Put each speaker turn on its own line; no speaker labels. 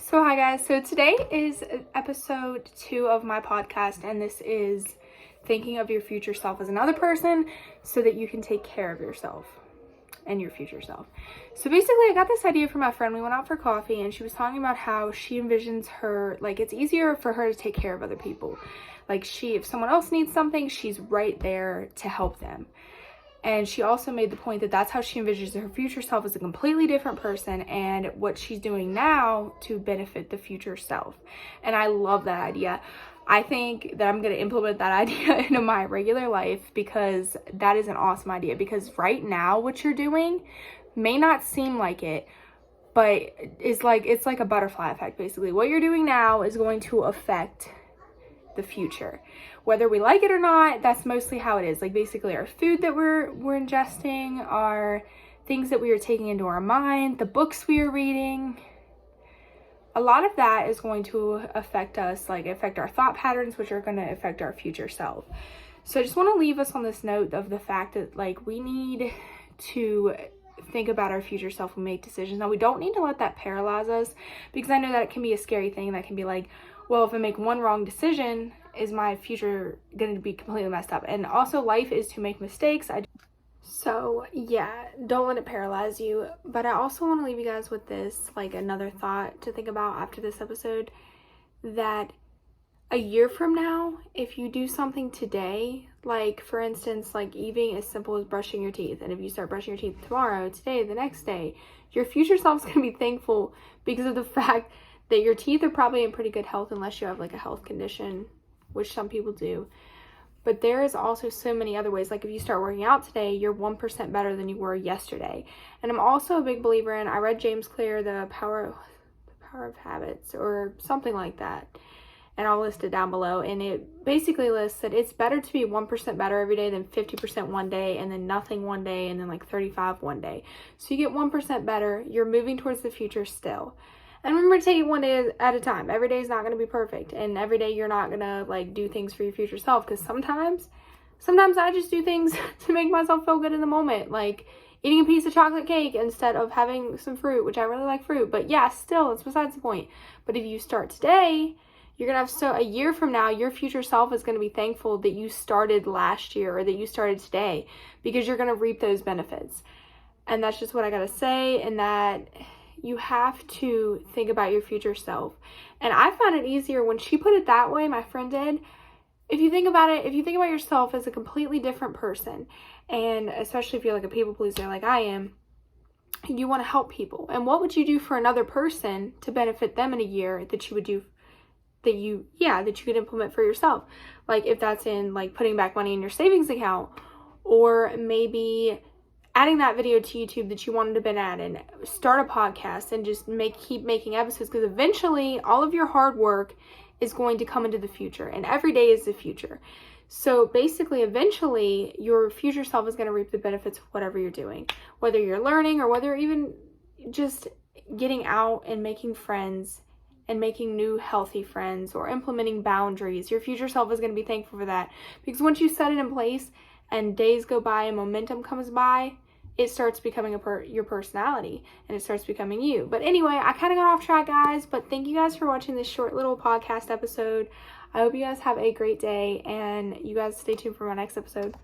So hi guys, so today is episode 2 of my podcast, and this is thinking of your future self as another person so that you can take care of yourself and your future self. So basically I got this idea from my friend. We went out for coffee and she was talking about how she envisions her, like, it's easier for her to take care of other people. Like, if someone else needs something, she's right there to help them. And she also made the point that that's how she envisions her future self as a completely different person, and what she's doing now to benefit the future self. And I love that idea. I think that I'm going to implement that idea into my regular life, because that is an awesome idea. Because right now what you're doing may not seem like it, but it's like a butterfly effect. Basically, what you're doing now is going to affect the future, whether we like it or not. That's mostly how it is. Like, basically our food that we're ingesting, our things that we are taking into our mind, the books we are reading, a lot of that is going to affect us, like affect our thought patterns, which are going to affect our future self. So I just want to leave us on this note of the fact that, like, we need to think about our future self and make decisions. Now, we don't need to let that paralyze us, because I know that it can be a scary thing. That can be like, well, if I make one wrong decision, is my future going to be completely messed up? And also, life is to make mistakes. So yeah, don't let it paralyze you. But I also want to leave you guys with this, like, another thought to think about after this episode, that a year from now, if you do something today, like, for instance, like even as simple as brushing your teeth, and if you start brushing your teeth tomorrow, today, the next day, your future self's going to be thankful because of the fact that your teeth are probably in pretty good health, unless you have like a health condition, which some people do. But there is also so many other ways. Like, if you start working out today, you're 1% better than you were yesterday. And I'm also a big believer in, I read James Clear, The Power of Habits, or something like that, and I'll list it down below. And it basically lists that it's better to be 1% better every day than 50% one day, and then nothing one day, and then like 35 one day. So you get 1% better. You're moving towards the future still. And remember to take it one day at a time. Every day is not going to be perfect. And every day you're not going to, like, do things for your future self. Because sometimes I just do things to make myself feel good in the moment. Like eating a piece of chocolate cake instead of having some fruit, which I really like fruit. But yeah, still, it's besides the point. But if you start today, you're going to have, a year from now, your future self is going to be thankful that you started last year, or that you started today, because you're going to reap those benefits. And that's just what I got to say. And that you have to think about your future self. And I found it easier when she put it that way, my friend did. If you think about it, if you think about yourself as a completely different person, and especially if you're like a people pleaser like I am, you want to help people. And what would you do for another person to benefit them in a year that you would do, that you could implement for yourself? Like, if that's in, like, putting back money in your savings account, or maybe adding that video to YouTube that you wanted to been at, and start a podcast and just keep making episodes, because eventually all of your hard work is going to come into the future, and every day is the future. So basically, eventually your future self is going to reap the benefits of whatever you're doing, whether you're learning or whether even just getting out and making friends and making new healthy friends, or implementing boundaries. Your future self is going to be thankful for that, because once you set it in place and days go by and momentum comes by, it starts becoming your personality, and it starts becoming you. But anyway, I kind of got off track, guys, but thank you guys for watching this short little podcast episode. I hope you guys have a great day, and you guys stay tuned for my next episode.